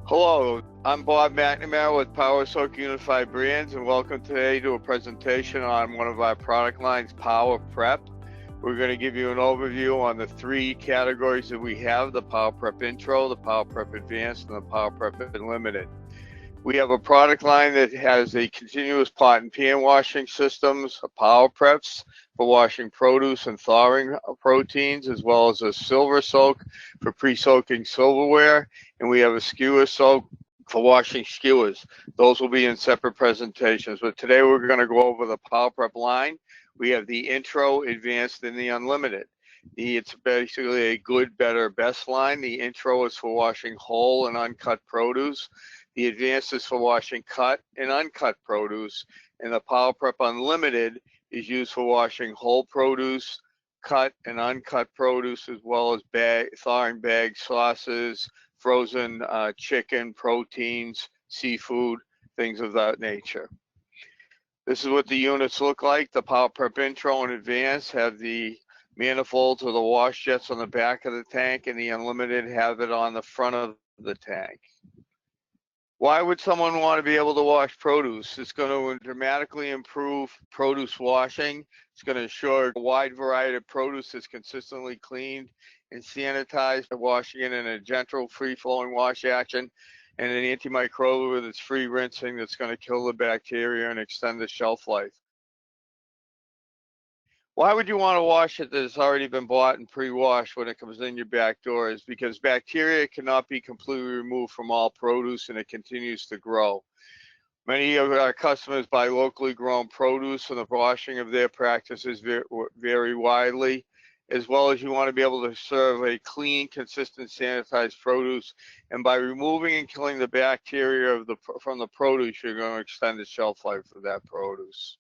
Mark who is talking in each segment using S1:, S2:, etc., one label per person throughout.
S1: Hello, I'm Bob McNamara with Power Soak Unified Brands, and welcome today to a presentation on one of our product lines, Power Prep. We're going to give you an overview on the three categories that we have: the Power Prep Intro, the Power Prep Advanced, and the Power Prep Unlimited. We have a product line that has a continuous pot and pan washing systems, a Power Preps for washing produce and thawing proteins, as well as a silver soak for pre-soaking silverware, and we have a skewer soak for washing skewers. Those will be in separate presentations, but today we're going to go over the Power Prep line. We have the Intro, Advanced, and the Unlimited. It's basically a good, better, best line. The Intro is for washing whole and uncut produce. The Advanced is for washing cut and uncut produce, and the Power Prep Unlimited is used for washing whole produce, cut and uncut produce, as well as thawing bags, sauces, frozen chicken, proteins, seafood, things of that nature. This is what the units look like. The Power Prep Intro and Advanced have the manifolds or the wash jets on the back of the tank, and the Unlimited have it on the front of the tank. Why would someone want to be able to wash produce? It's going to dramatically improve produce washing. It's going to ensure a wide variety of produce is consistently cleaned and sanitized by washing it in a gentle, free-flowing wash action and an antimicrobial that's free rinsing that's going to kill the bacteria and extend the shelf life. Why would you want to wash it that's already been bought and pre-washed when it comes in your back doors? Because bacteria cannot be completely removed from all produce and it continues to grow. Many of our customers buy locally grown produce, and the washing of their practices vary widely, as well as you want to be able to serve a clean, consistent, sanitized produce. And by removing and killing the bacteria from the produce, you're going to extend the shelf life of that produce.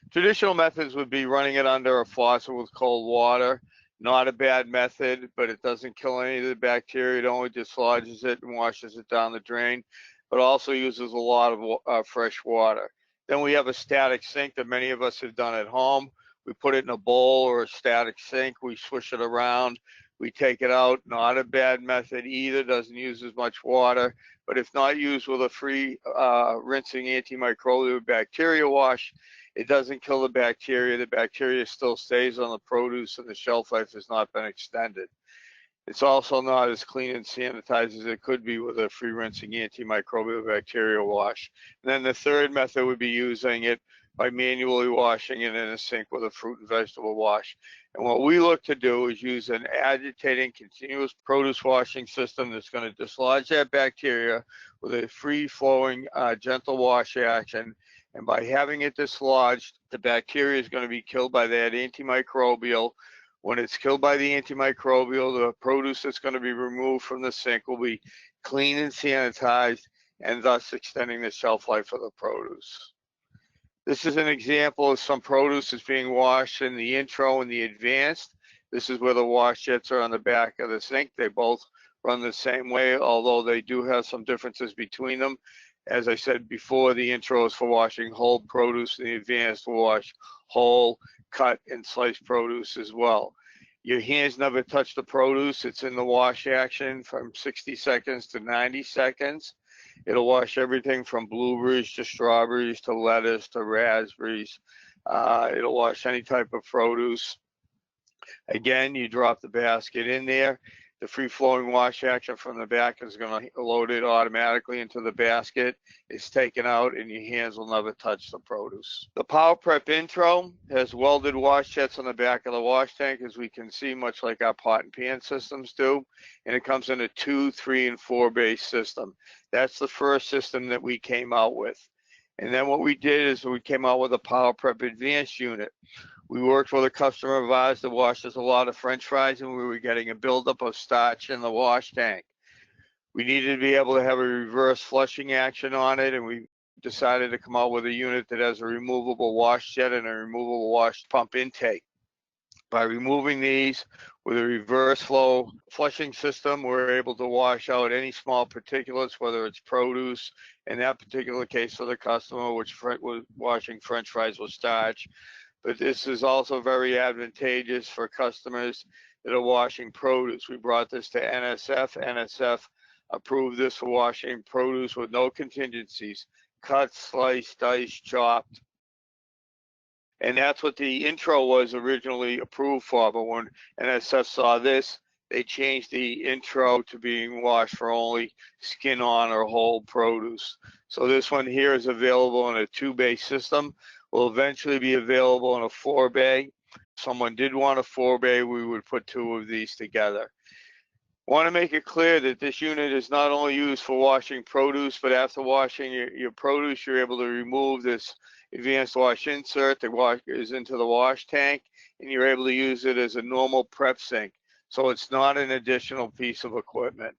S1: Traditional methods would be running it under a faucet with cold water. Not a bad method, but it doesn't kill any of the bacteria. It only dislodges it and washes it down the drain, but also uses a lot of fresh water. Then we have a static sink that many of us have done at home. We put it in a bowl or a static sink. We swish it around. We take it out. Not a bad method either. Doesn't use as much water, but if not used with a free rinsing antimicrobial bacteria wash, it doesn't kill the bacteria. The bacteria still stays on the produce and the shelf life has not been extended. It's also not as clean and sanitized as it could be with a free rinsing antimicrobial bacteria wash. And then the third method would be using it by manually washing it in a sink with a fruit and vegetable wash. And what we look to do is use an agitating continuous produce washing system that's going to dislodge that bacteria with a free flowing gentle wash action. And by having it dislodged, the bacteria is going to be killed by that antimicrobial. When it's killed by the antimicrobial, the produce that's going to be removed from the sink will be clean and sanitized, and thus extending the shelf life of the produce. This is an example of some produce that's being washed in the Intro and the Advanced. This is where the wash jets are on the back of the sink. They both run the same way, although they do have some differences between them. As I said before, the Intro is for washing whole produce, and the Advanced will wash whole, cut, and sliced produce as well. Your hands never touch the produce. It's in the wash action from 60 seconds to 90 seconds. It'll wash everything from blueberries to strawberries to lettuce to raspberries. It'll wash any type of produce. Again, you drop the basket in there. The free-flowing wash action from the back is going to load it automatically into the basket. It's taken out, and your hands will never touch the produce. The Power Prep Intro has welded wash jets on the back of the wash tank, as we can see, much like our pot and pan systems do. And it comes in a 2, 3, and 4 base system. That's the first system that we came out with. And then what we did is we came out with a Power Prep Advanced unit. We worked with a customer of ours that washes a lot of French fries, and we were getting a buildup of starch in the wash tank. We needed to be able to have a reverse flushing action on it, and we decided to come out with a unit that has a removable wash jet and a removable wash pump intake. By removing these with a reverse flow flushing system, we're able to wash out any small particulates, whether it's produce, in that particular case for the customer, which was washing French fries with starch. But this is also very advantageous for customers that are washing produce. We brought this to NSF. NSF approved this for washing produce with no contingencies, cut, sliced, diced, chopped. And that's what the intro was originally approved for. But when NSF saw this, they changed the intro to being washed for only skin on or whole produce. So this one here is available in a 2-bay system, will eventually be available in a 4-bay. If someone did want a 4-bay, we would put 2 of these together. Want to make it clear that this unit is not only used for washing produce, but after washing your produce, you're able to remove this advanced wash insert that is into the wash tank, and you're able to use it as a normal prep sink. So it's not an additional piece of equipment.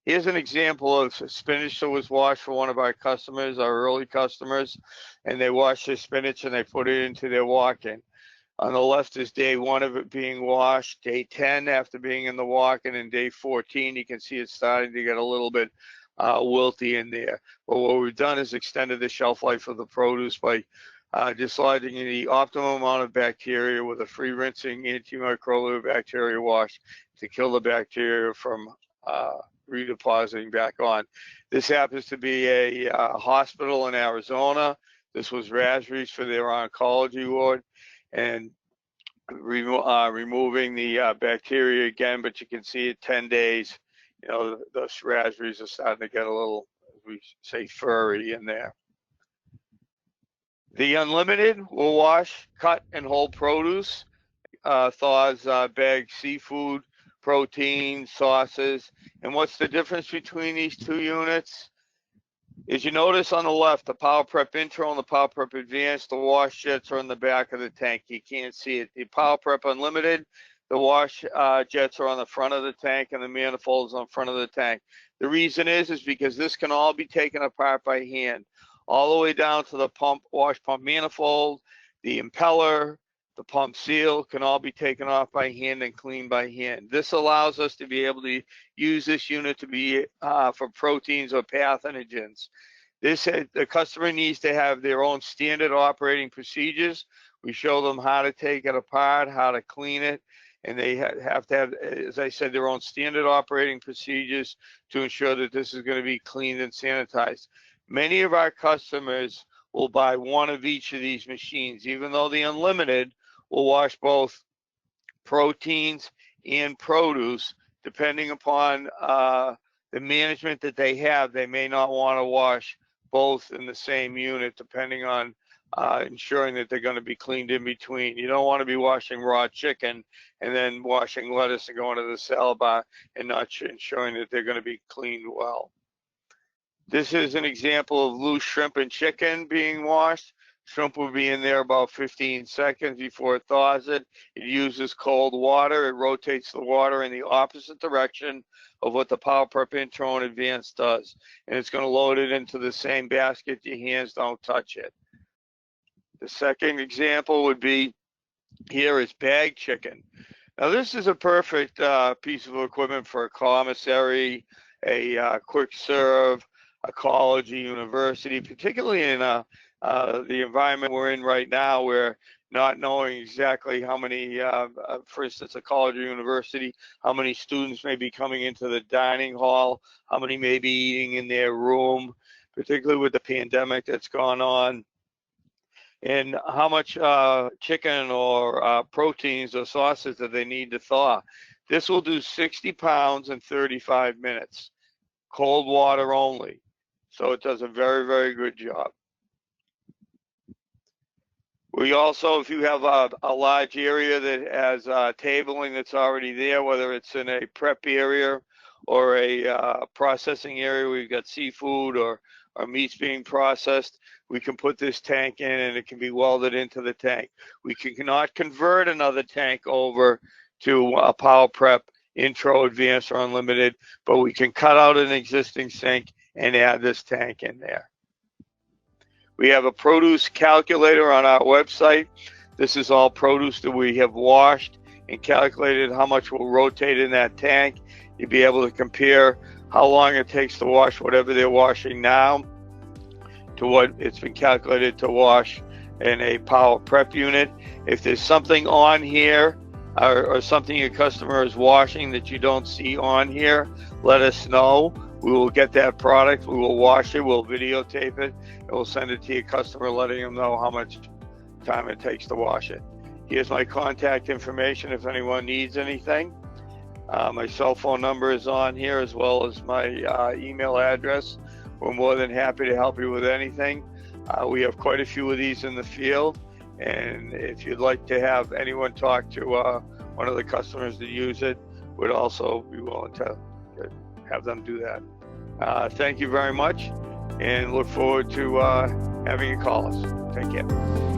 S1: Here's an example of spinach that was washed for one of our customers, our early customers, and they washed their spinach and they put it into their walk-in. On the left is day 1 of it being washed, day 10 after being in the walk-in, and day 14, you can see it's starting to get a little bit wilty in there. But what we've done is extended the shelf life of the produce by dislodging the optimum amount of bacteria with a free rinsing antimicrobial bacteria wash to kill the bacteria from redepositing back on. This happens to be a hospital in Arizona. This was raspberries for their oncology ward, and removing the bacteria again, but you can see at 10 days, you know, the raspberries are starting to get a little, as we say, furry in there. The unlimited will wash cut and whole produce, thaws bagged seafood, proteins, sauces. And what's the difference between these 2 units? As you notice on the left, the Power Prep Intro and the Power Prep Advanced, the wash jets are in the back of the tank. You can't see it. The Power Prep Unlimited, the wash jets are on the front of the tank and the manifolds on front of the tank. The reason is because this can all be taken apart by hand, all the way down to the wash pump manifold, the impeller, the pump seal can all be taken off by hand and cleaned by hand. This allows us to be able to use this unit to be for proteins or pathogens. The customer needs to have their own standard operating procedures. We show them how to take it apart, how to clean it, and they have to have, as I said, their own standard operating procedures to ensure that this is going to be cleaned and sanitized. Many of our customers will buy one of each of these machines, even though the Unlimited will wash both proteins and produce. Depending upon the management that they have, they may not want to wash both in the same unit, depending on ensuring that they're going to be cleaned in between. You don't want to be washing raw chicken and then washing lettuce and going to the salad bar and not ensuring that they're going to be cleaned well. This is an example of loose shrimp and chicken being washed. Shrimp will be in there about 15 seconds before it thaws it. It uses cold water. It rotates the water in the opposite direction of what the Power Prep Intro and Advanced does. And it's going to load it into the same basket. Your hands don't touch it. The second example would be here is bagged chicken. Now this is a perfect piece of equipment for a commissary, a quick serve, a college, a university, particularly in the environment we're in right now, where not knowing exactly how many, for instance, a college or university, how many students may be coming into the dining hall, how many may be eating in their room, particularly with the pandemic that's gone on, and how much chicken or proteins or sauces that they need to thaw. This will do 60 pounds in 35 minutes, cold water only. So it does a very, very good job. We also, if you have a large area that has tabling that's already there, whether it's in a prep area or a processing area where you've got seafood or meats being processed, we can put this tank in and it can be welded into the tank. We cannot convert another tank over to a Power Prep Intro, Advanced, or Unlimited, but we can cut out an existing sink and add this tank in there. We have a produce calculator on our website. This is all produce that we have washed and calculated how much will rotate in that tank. You'll be able to compare how long it takes to wash whatever they're washing now to what it's been calculated to wash in a Power Prep unit. If there's something on here or something your customer is washing that you don't see on here, let us know. We will get that product, we will wash it, we'll videotape it, and we'll send it to your customer, letting them know how much time it takes to wash it. Here's my contact information if anyone needs anything. My cell phone number is on here, as well as my email address. We're more than happy to help you with anything. We have quite a few of these in the field, and if you'd like to have anyone talk to one of the customers that use it, we'd also be willing to have them do that. Thank you very much, and look forward to having you call us. Take care.